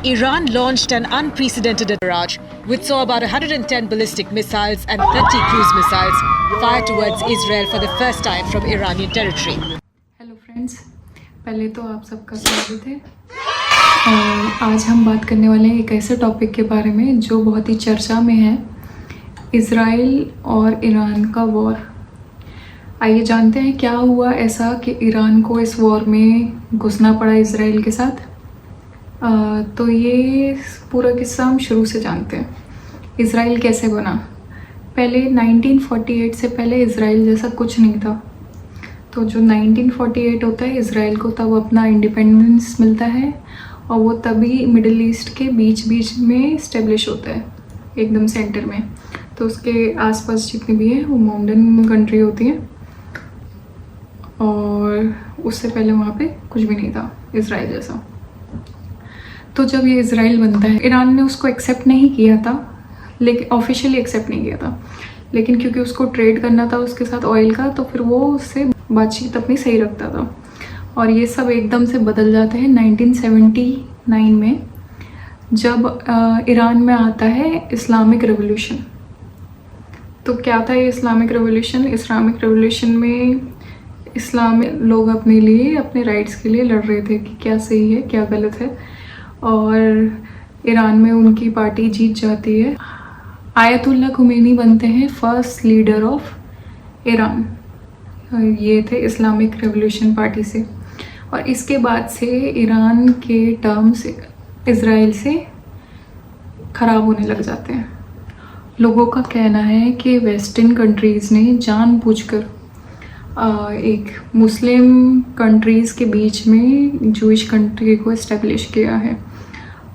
Iran launched an unprecedented barrage, which saw about 110 ballistic missiles and 30 cruise missiles fired towards Israel for the first time from Iranian territory. Hello friends, पहले तो आप सबका स्वागत है। और आज हम बात करने वाले हैं एक ऐसे टॉपिक के बारे में जो बहुत ही चर्चा में है, इज़राइल और ईरान का वॉर। आइए जानते हैं क्या हुआ ऐसा कि ईरान को इस वॉर में घुसना पड़ा इज़राइल के साथ। तो ये पूरा किस्सा हम शुरू से जानते हैं। इज़राइल कैसे बना। पहले 1948 से पहले इज़राइल जैसा कुछ नहीं था। तो जो 1948 होता है, इज़राइल को तब अपना इंडिपेंडेंस मिलता है और वो तभी मिडिल ईस्ट के बीच बीच में इस्टेब्लिश होता है, एकदम सेंटर में। तो उसके आसपास जितनी भी है वो माउंटेन कंट्री होती है और उससे पहले वहाँ पे कुछ भी नहीं था इज़राइल जैसा। तो जब ये इज़राइल बनता है, ईरान ने उसको एक्सेप्ट नहीं किया था, लेकिन ऑफिशियली एक्सेप्ट नहीं किया था, लेकिन क्योंकि उसको ट्रेड करना था उसके साथ ऑयल का, तो फिर वो उससे बातचीत अपनी सही रखता था। और ये सब एकदम से बदल जाता है 1979 में, जब ईरान में आता है इस्लामिक रेवोल्यूशन। तो क्या था ये इस्लामिक रेवोल्यूशन? इस्लामिक रेवोल्यूशन में इस्लामी लोग अपने लिए, अपने राइट्स के लिए लड़ रहे थे कि क्या सही है क्या गलत है, और ईरान में उनकी पार्टी जीत जाती है। आयतुल्ला खुमैनी बनते हैं फर्स्ट लीडर ऑफ ईरान। ये थे इस्लामिक रेवोल्यूशन पार्टी से। और इसके बाद से ईरान के टर्म्स इज़राइल से ख़राब होने लग जाते हैं। लोगों का कहना है कि वेस्टर्न कंट्रीज़ ने जानबूझकर एक मुस्लिम कंट्रीज़ के बीच में जूइश कंट्री को इस्टेब्लिश किया है,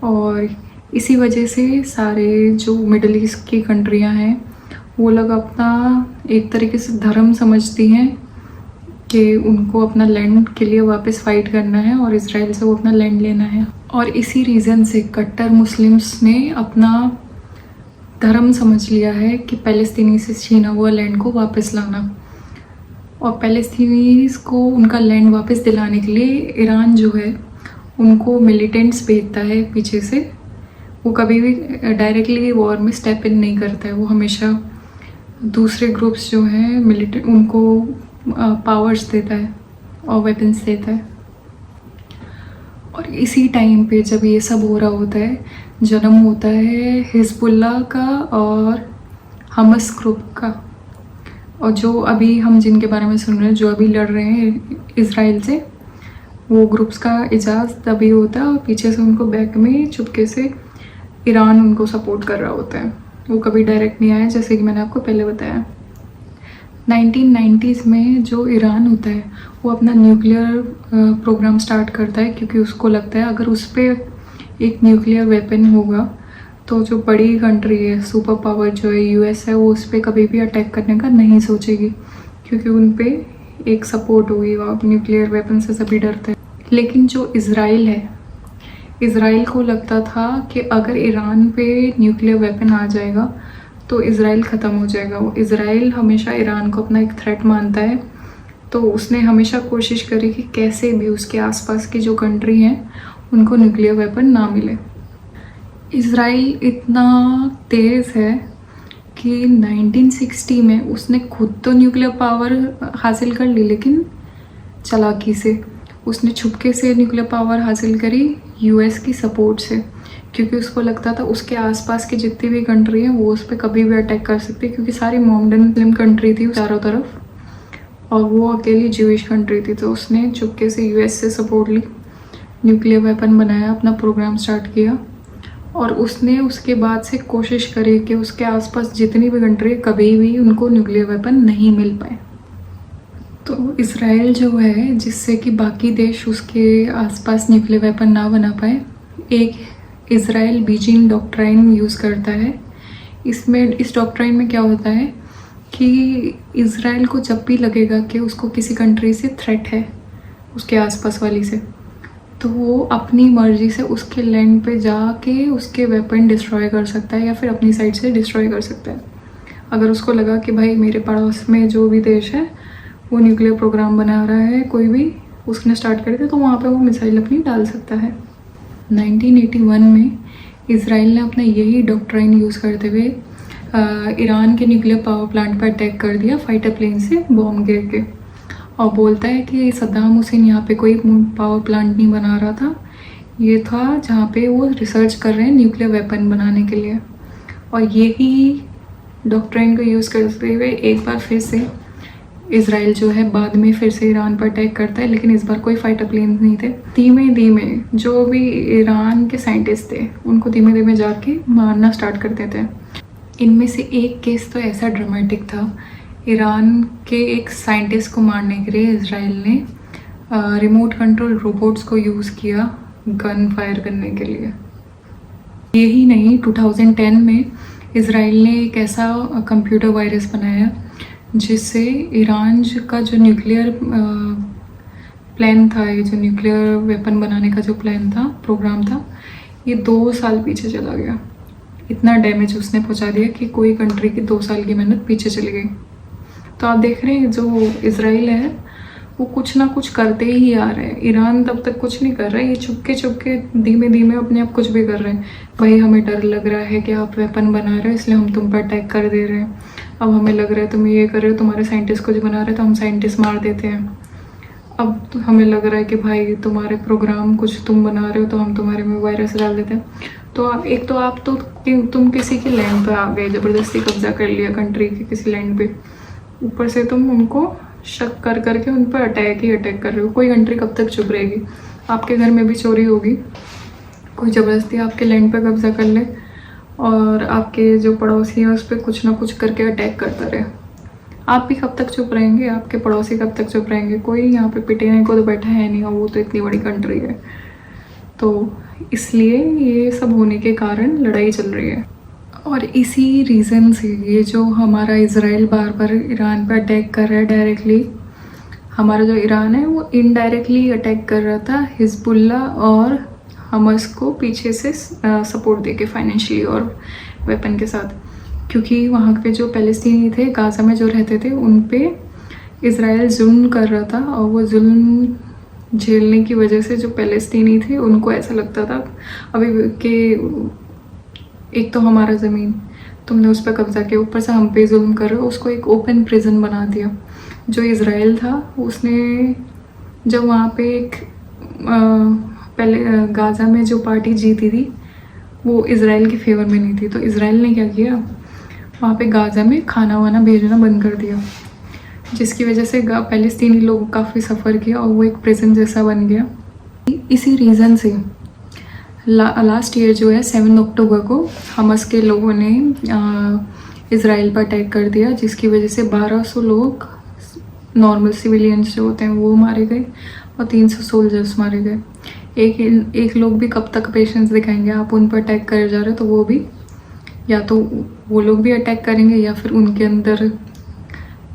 और इसी वजह से सारे जो मिडल ईस्ट की कंट्रियां हैं वो लोग अपना एक तरीके से धर्म समझती हैं कि उनको अपना लैंड के लिए वापस फाइट करना है और इज़राइल से वो अपना लैंड लेना है। और इसी रीज़न से कट्टर मुस्लिम्स ने अपना धर्म समझ लिया है कि फ़लस्तीनी से छीना हुआ लैंड को वापस लाना। और फ़लस्तीनीज़ को उनका लैंड वापस दिलाने के लिए ईरान जो है उनको मिलिटेंट्स भेजता है पीछे से। वो कभी भी डायरेक्टली वॉर में स्टेप इन नहीं करता है, वो हमेशा दूसरे ग्रुप्स जो हैं मिलिटेंट उनको पावर्स देता है और वेपन्स देता है। और इसी टाइम पे जब ये सब हो रहा होता है, जन्म होता है हिजबुल्लाह का और हमस ग्रुप का। और जो अभी हम जिनके बारे में सुन रहे हैं, जो अभी लड़ रहे हैं इज़राइल से, वो ग्रुप्स का इजाज़ तभी होता है और पीछे से उनको बैक में चुपके से ईरान उनको सपोर्ट कर रहा होता है। वो कभी डायरेक्ट नहीं आया, जैसे कि मैंने आपको पहले बताया। 1990s में जो ईरान होता है वो अपना न्यूक्लियर प्रोग्राम स्टार्ट करता है, क्योंकि उसको लगता है अगर उस पर एक न्यूक्लियर वेपन होगा तो जो बड़ी कंट्री है, सुपर पावर जो है यूएस है, वो उस पर कभी भी अटैक करने का नहीं सोचेगी, क्योंकि उन पर एक सपोर्ट होगी। वो न्यूक्लियर वेपन से सभी डरते हैं। लेकिन जो इज़राइल है, इज़राइल को लगता था कि अगर ईरान पे न्यूक्लियर वेपन आ जाएगा तो इज़राइल ख़त्म हो जाएगा। वो इज़राइल हमेशा ईरान को अपना एक थ्रेट मानता है, तो उसने हमेशा कोशिश करी कि कैसे भी उसके आसपास की जो कंट्री हैं उनको न्यूक्लियर वेपन ना मिले। इज़राइल इतना तेज़ है कि 1960 में उसने खुद तो न्यूक्लियर पावर हासिल कर ली, लेकिन चालाकी से उसने छुपके से न्यूक्लियर पावर हासिल करी यूएस की सपोर्ट से, क्योंकि उसको लगता था उसके आसपास की जितनी भी कंट्री हैं वो उस पर कभी भी अटैक कर सकती है, क्योंकि सारी मॉडर्न कंट्री थी चारों तरफ और वो अकेली ज्यूइश कंट्री थी। तो उसने छुपके से यूएस से सपोर्ट ली, न्यूक्लियर वेपन बनाया, अपना प्रोग्राम स्टार्ट किया। और उसने उसके बाद से कोशिश करी कि उसके आसपास जितनी भी कंट्री है कभी भी उनको न्यूक्लियर वेपन नहीं मिल पाए। तो इज़राइल जो है, जिससे कि बाकी देश उसके आसपास न्यूक्लियर वेपन ना बना पाए, एक इज़राइल बीजिंग डॉक्ट्राइन यूज़ करता है। इस डॉक्ट्राइन में क्या होता है कि इज़राइल को जब भी लगेगा कि उसको किसी कंट्री से थ्रेट है, उसके आसपास वाली से, तो वो अपनी मर्ज़ी से उसके लैंड पे जाके उसके वेपन डिस्ट्रॉय कर सकता है या फिर अपनी साइड से डिस्ट्रॉय कर सकता है। अगर उसको लगा कि भाई मेरे पड़ोस में जो भी देश है वो न्यूक्लियर प्रोग्राम बना रहा है, कोई भी उसने स्टार्ट कर दिया, तो वहाँ पे वो मिसाइल अपनी डाल सकता है। 1981 में इसराइल ने अपना यही डॉक्ट्राइन यूज़ करते हुए ईरान के न्यूक्लियर पावर प्लांट पर अटैक कर दिया फाइटर प्लेन से बॉम्ब गिर के, और बोलता है कि सद्दाम हुसैन यहाँ पे कोई पावर प्लांट नहीं बना रहा था, ये था जहाँ पे वो रिसर्च कर रहे हैं न्यूक्लियर वेपन बनाने के लिए। और यही डॉक्ट्राइन को यूज़ करते हुए एक बार फिर से इसराइल जो है बाद में फिर से ईरान पर अटैक करता है, लेकिन इस बार कोई फाइटर प्लेन नहीं थे। धीमे धीमे जो भी ईरान के साइंटिस्ट थे उनको धीमे धीमे जाके मारना स्टार्ट कर देते हैं। इनमें से एक केस तो ऐसा ड्रामेटिक था, ईरान के एक साइंटिस्ट को मारने के लिए इसराइल ने रिमोट कंट्रोल रोबोट्स को यूज़ किया गन फायर करने के लिए। यही नहीं, 2010 में इसराइल ने एक ऐसा कंप्यूटर वायरस बनाया जिससे ईरान का जो न्यूक्लियर प्लान था, ये जो न्यूक्लियर वेपन बनाने का जो प्लान था, प्रोग्राम था, ये 2 साल पीछे चला गया। इतना डैमेज उसने पहुंचा दिया कि कोई कंट्री की 2 साल की मेहनत पीछे चली गई। तो आप देख रहे हैं जो इसराइल है वो कुछ ना कुछ करते ही आ रहे हैं। ईरान तब तक कुछ नहीं कर रहा है, ये चुपके चुपके धीमे धीमे अपने आप कुछ भी कर रहे हैं। भाई हमें डर लग रहा है कि आप वेपन बना रहे हो इसलिए हम तुम पर अटैक कर दे रहे हैं। अब हमें लग रहा है तुम ये कर रहे हो, तुम्हारे साइंटिस्ट कुछ बना रहे हैं तो हम साइंटिस्ट मार देते हैं। अब तो हमें लग रहा है कि भाई तुम्हारे प्रोग्राम कुछ तुम बना रहे हो तो हम तुम्हारे में वायरस डाल देते हैं। तो आप तो तुम किसी के लैंड पे आ गए, ज़बरदस्ती कब्जा कर लिया कंट्री के किसी लैंड पे, ऊपर से तुम उनको शक कर करके उन पर अटैक कर रहे हो। कोई कंट्री कब तक चुप रहेगी? आपके घर में भी चोरी होगी, कोई ज़बरदस्ती आपके लैंड पर कब्जा कर ले और आपके जो पड़ोसी हैं उस पर कुछ ना कुछ करके अटैक करता रहे। आप भी कब तक चुप रहेंगे? आपके पड़ोसी कब तक चुप रहेंगे? कोई यहाँ पे पिटने को तो बैठा है नहीं, और वो तो इतनी बड़ी कंट्री है। तो इसलिए ये सब होने के कारण लड़ाई चल रही है। और इसी रीज़न से ये जो हमारा इसराइल बार बार ईरान पर अटैक कर रहा है डायरेक्टली, हमारा जो ईरान है वो इनडायरेक्टली अटैक कर रहा था हिजबुल्ला और हमस को पीछे से सपोर्ट देके फाइनेंशियली और वेपन के साथ, क्योंकि वहाँ पे जो फ़लस्तीनी थे गाज़ा में जो रहते थे उन पे इसराइल जुल्म कर रहा था, और वो जुल्म झेलने की वजह से जो फ़लस्तीनी थे उनको ऐसा लगता था अभी कि एक तो हमारा ज़मीन तुमने उस पर कब्जा किया, ऊपर से हम पे जुल्म कर रहे हो। उसको एक ओपन प्रिजन बना दिया। जो इसराइल था उसने जब वहाँ पे एक पहले गाज़ा में जो पार्टी जीती थी वो इसराइल के फेवर में नहीं थी, तो इसराइल ने क्या किया, वहाँ पे गाज़ा में खाना वाना भेजना बंद कर दिया, जिसकी वजह से फ़लस्तीनी लोग काफ़ी सफ़र किया और वो एक प्रिजन जैसा बन गया। इसी रीज़न से लास्ट ईयर जो है 7 अक्टूबर को हमस के लोगों ने इसराइल पर अटैक कर दिया, जिसकी वजह से 1200 लोग नॉर्मल सिविलियंस जो होते हैं वो मारे गए और 300 सोल्जर्स मारे गए। एक लोग भी कब तक पेशेंस दिखाएंगे? आप उन पर अटैक कर जा रहे हो तो वो भी, या तो वो लोग भी अटैक करेंगे या फिर उनके अंदर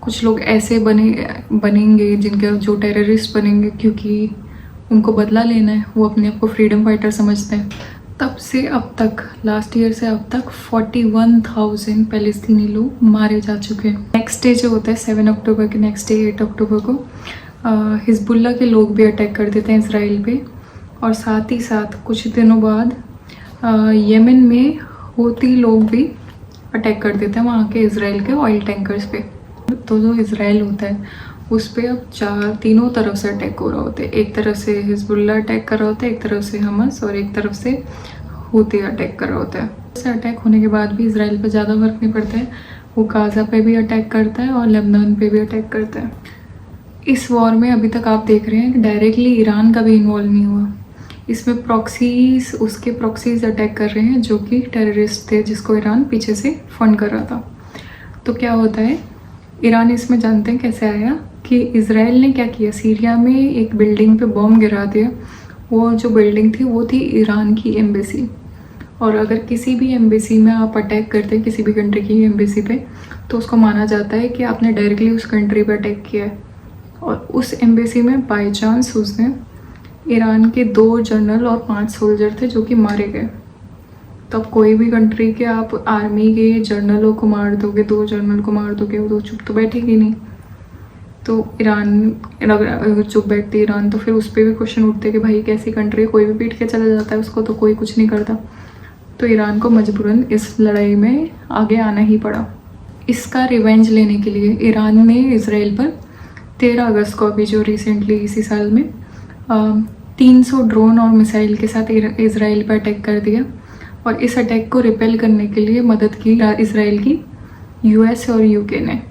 कुछ लोग ऐसे बनेंगे जिनके जो टेररिस्ट बनेंगे, क्योंकि उनको बदला लेना है। वो अपने आप को फ्रीडम फाइटर समझते हैं। तब से अब तक, लास्ट ईयर से अब तक 41,000 फ़लस्तीनी लोग मारे जा चुके हैं। नेक्स्ट डे जो होता है 7 अक्टूबर के नेक्स्ट डे 8 अक्टूबर को हिजबुल्ला के लोग भी अटैक कर देते हैं इसराइल पे, और साथ ही साथ कुछ दिनों बाद यमन में हूती लोग भी अटैक कर देते हैं वहाँ के इसराइल के ऑयल टैंकर्स पे। तो जो इसराइल होता है उस पर अब तीनों तरफ से अटैक हो रहा होता है। एक तरफ से हिजबुल्ला अटैक कर रहा होता है, एक तरफ से हमस, और एक तरफ से हूती अटैक कर रहा होता है। ऐसे अटैक होने के बाद भी इसराइल पर ज़्यादा फर्क नहीं पड़ता है। वो गाज़ा पे भी अटैक करता है और लेबनान पे भी अटैक करता है। इस वॉर में अभी तक आप देख रहे हैं कि डायरेक्टली ईरान का भी इन्वॉल्व नहीं हुआ। इसमें प्रॉक्सीज, उसके प्रॉक्सीज अटैक कर रहे हैं जो कि टेररिस्ट थे, जिसको ईरान पीछे से फंड कर रहा था। तो क्या होता है, ईरान इसमें जानते हैं कैसे आया कि इसराइल ने क्या किया, सीरिया में एक बिल्डिंग पे बॉम्ब गिरा दिया। वो जो बिल्डिंग थी वो थी ईरान की एम्बेसी, और अगर किसी भी एम्बेसी में आप अटैक करते हैं किसी भी कंट्री की एम्बेसी पे, तो उसको माना जाता है कि आपने डायरेक्टली उस कंट्री पे अटैक किया है। और उस एम्बेसी में बाई चांस उसने ईरान के 2 जनरल और 5 सोल्जर थे जो कि मारे गए। तो अब कोई भी कंट्री के आप आर्मी के जनरलों को मार दोगे, 2 जनरल को मार दोगे, वो तो चुप तो बैठेगी नहीं। तो ईरान अगर चुप बैठती ईरान तो फिर उस पर भी क्वेश्चन उठते कि भाई कैसी कंट्री है, कोई भी पीट के चला जाता है उसको तो कोई कुछ नहीं करता। तो ईरान को मजबूरन इस लड़ाई में आगे आना ही पड़ा। इसका रिवेंज लेने के लिए ईरान ने इसराइल पर 13 अगस्त को, अभी जो रिसेंटली इसी साल में 300 ड्रोन और मिसाइल के साथ इसराइल पर अटैक कर दिया। और इस अटैक को रिपेल करने के लिए मदद की इसराइल की यूएस और यूके ने।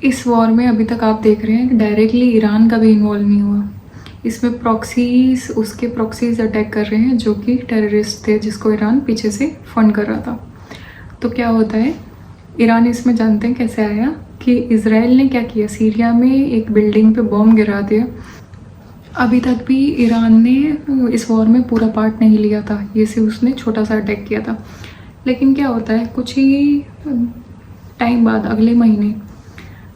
इस वॉर में अभी तक आप देख रहे हैं कि डायरेक्टली ईरान का भी इन्वॉल्व नहीं हुआ। इसमें प्रॉक्सीज, उसके प्रॉक्सीज अटैक कर रहे हैं जो कि टेररिस्ट थे जिसको ईरान पीछे से फंड कर रहा था। तो क्या होता है, ईरान इसमें जानते हैं कैसे आया कि इसराइल ने क्या किया, सीरिया में एक बिल्डिंग पे बॉम्ब गिरा दिया। अभी तक भी ईरान ने इस वॉर में पूरा पार्ट नहीं लिया था, ये सिर्फ उसने छोटा सा अटैक किया था। लेकिन क्या होता है, कुछ ही टाइम बाद अगले महीने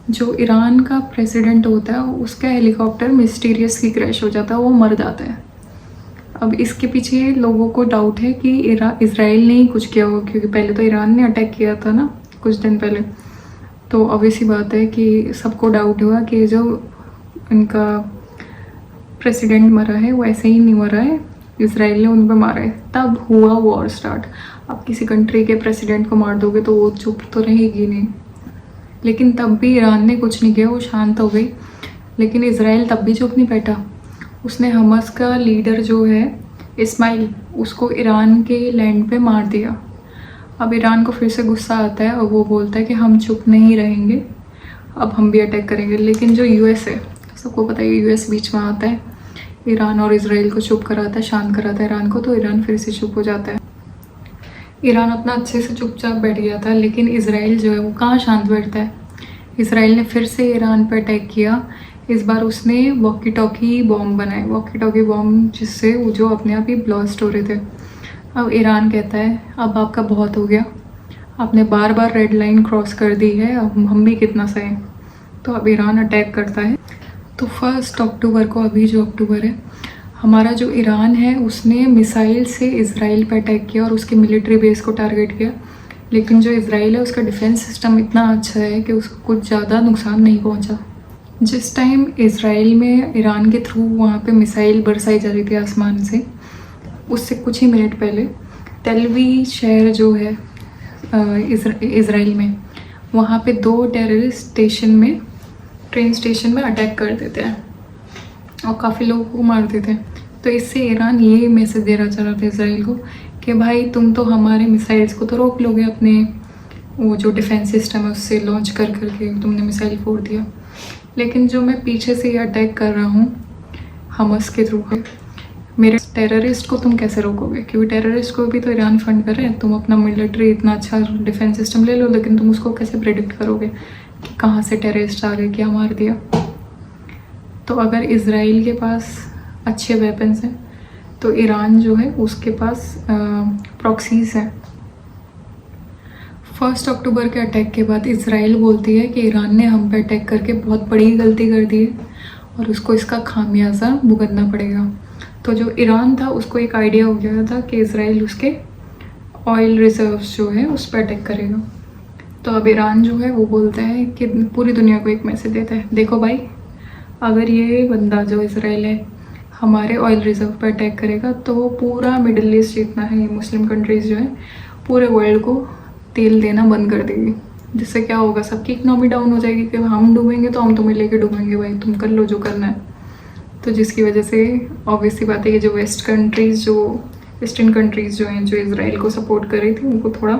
जो ईरान का प्रेसिडेंट होता है उसका हेलीकॉप्टर मिस्टीरियसली क्रैश हो जाता है, वो मर जाता है। अब इसके पीछे लोगों को डाउट है कि इसराइल ने ही कुछ किया होगा, क्योंकि पहले तो ईरान ने अटैक किया था ना कुछ दिन पहले। तो ऑब्वियस सी बात है कि सबको डाउट हुआ कि जो इनका प्रेसिडेंट मरा है वो ऐसे ही नहीं मरा है, इसराइल ने उन पर मारा है। तब हुआ वॉर स्टार्ट। अब किसी कंट्री के प्रेसिडेंट को मार दोगे तो वो चुप तो रहेगी नहीं। लेकिन तब भी ईरान ने कुछ नहीं किया, वो शांत हो गई। लेकिन इसराइल तब भी चुप नहीं बैठा। उसने हमास का लीडर जो है इस्माइल, उसको ईरान के लैंड पे मार दिया। अब ईरान को फिर से गुस्सा आता है और वो बोलता है कि हम चुप नहीं रहेंगे, अब हम भी अटैक करेंगे। लेकिन जो यूएस है, सबको पता है यूएस बीच में आता है, ईरान और इसराइल को चुप कराता है, शांत कराता है ईरान को। तो ईरान फिर से चुप हो जाता है। ईरान अपना अच्छे से चुपचाप बैठ गया था, लेकिन इसराइल जो है वो कहाँ शांत बैठता है। इसराइल ने फिर से ईरान पर अटैक किया। इस बार उसने वॉकी टॉकी बॉम्ब बनाए, वॉकी टॉकी बॉम्ब, जिससे वो जो अपने आप ही ब्लास्ट हो रहे थे। अब ईरान कहता है अब आपका बहुत हो गया, आपने बार बार रेड लाइन क्रॉस कर दी है, अब हम भी कितना सहें। तो अब ईरान अटैक करता है। तो 1 अक्टूबर को, अभी जो अक्टूबर है, हमारा जो ईरान है उसने मिसाइल से इसराइल पर अटैक किया और उसके मिलिट्री बेस को टारगेट किया। लेकिन जो इसराइल है उसका डिफेंस सिस्टम इतना अच्छा है कि उसको कुछ ज़्यादा नुकसान नहीं पहुंचा। जिस टाइम इसराइल में ईरान के थ्रू वहाँ पे मिसाइल बरसाई जा रही थी आसमान से, उससे कुछ ही मिनट पहले तेलवी शहर जो है इसराइल में, वहाँ पे 2 टेररिस्ट ट्रेन स्टेशन में अटैक कर देते हैं और काफ़ी लोगों को मार देते हैं। तो इससे ईरान ये मैसेज देना चाह रहा था इसराइल को कि भाई तुम तो हमारे मिसाइल्स को तो रोक लोगे, अपने वो जो डिफेंस सिस्टम है उससे लॉन्च कर करके तुमने मिसाइल फोड़ दिया, लेकिन जो मैं पीछे से ये अटैक कर रहा हूँ हमास के थ्रू, मेरे टेररिस्ट को तुम कैसे रोकोगे? क्योंकि टेररिस्ट को भी तो ईरान फंड कर रहे हैं। तुम अपना मिलिट्री इतना अच्छा डिफेंस सिस्टम ले लो, लेकिन तुम उसको कैसे प्रेडिक्ट करोगे कि कहाँ से टेररिस्ट आ गए, क्या मार दिया? तो अगर इसराइल के पास अच्छे वेपन्स हैं तो ईरान जो है उसके पास प्रॉक्सीज हैं। 1 अक्टूबर के अटैक के बाद इसराइल बोलती है कि ईरान ने हम पे अटैक करके बहुत बड़ी गलती कर दी है और उसको इसका खामियाजा भुगतना पड़ेगा। तो जो ईरान था उसको एक आइडिया हो गया था कि इसराइल उसके ऑयल रिजर्व्स जो है उस पर अटैक करेगा। तो अब ईरान जो है वो बोलता है कि पूरी दुनिया को एक मैसेज देता है, देखो भाई, अगर ये बंदा जो इसराइल है हमारे ऑयल रिजर्व पर अटैक करेगा तो पूरा मिडिल ईस्ट जितना है, ये मुस्लिम कंट्रीज़ जो है पूरे वर्ल्ड को तेल देना बंद कर देगी। जिससे क्या होगा, सबकी इकनॉमी डाउन हो जाएगी कि हम डूबेंगे तो हम तुम्हें लेके डूबेंगे, भाई तुम कर लो जो करना है। तो जिसकी वजह से ऑब्वियस सी बात है कि जो वेस्टर्न कंट्रीज़ जो हैं, जो इसराइल को सपोर्ट कर रही थी, उनको थोड़ा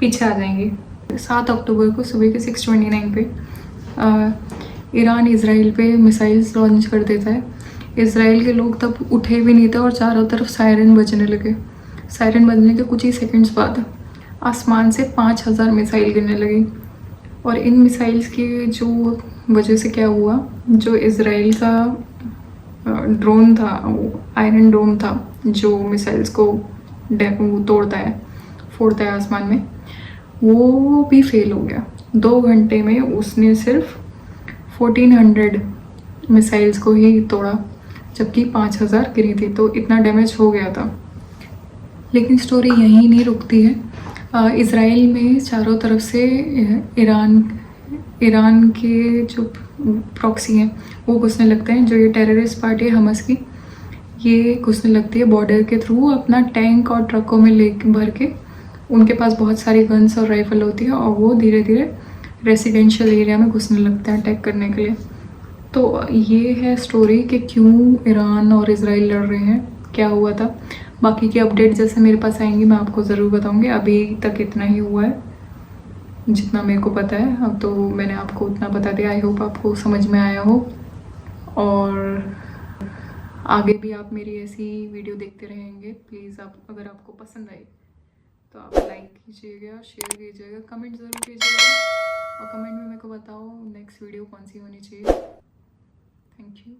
पीछे आ जाएंगी। 7 अक्टूबर को सुबह के 6:29 पे ईरान इसराइल पे मिसाइल्स लॉन्च कर देता है। इसराइल के लोग तब उठे भी नहीं थे और चारों तरफ सायरन बजने लगे। सायरन बजने के कुछ ही सेकंड्स बाद आसमान से 5000 मिसाइल गिरने लगी। और इन मिसाइल्स की जो वजह से क्या हुआ, जो इसराइल का ड्रोन था, आयरन डोम था, जो मिसाइल्स को तोड़ता है, फोड़ता है आसमान में, वो भी फेल हो गया। 2 घंटे में उसने सिर्फ 1400 मिसाइल्स को ही तोड़ा, जबकि 5000 गिरी थी। तो इतना डैमेज हो गया था। लेकिन स्टोरी यहीं नहीं रुकती है। इसराइल में चारों तरफ से ईरान के जो प्रॉक्सी हैं वो घुसने लगते हैं, जो ये टेररिस्ट पार्टी है हमस की, ये घुसने लगती है बॉर्डर के थ्रू अपना टैंक और ट्रकों में ले भर के। उनके पास बहुत सारी गन्स और राइफल होती है और वो धीरे धीरे रेसिडेंशियल एरिया में घुसने लगते हैं अटैक करने के लिए। तो ये है स्टोरी कि क्यों ईरान और इजराइल लड़ रहे हैं, क्या हुआ था। बाकी की अपडेट जैसे मेरे पास आएंगी मैं आपको ज़रूर बताऊंगी। अभी तक इतना ही हुआ है जितना मेरे को पता है, अब तो मैंने आपको उतना बता दिया। आई होप आपको समझ में आया हो, और आगे भी आप मेरी ऐसी वीडियो देखते रहेंगे। प्लीज़ आप अगर आपको पसंद आई तो आप लाइक कीजिएगा, शेयर कीजिएगा, कमेंट ज़रूर कीजिएगा, और कमेंट में मेरे को बताओ नेक्स्ट वीडियो कौन सी होनी चाहिए। Thank you.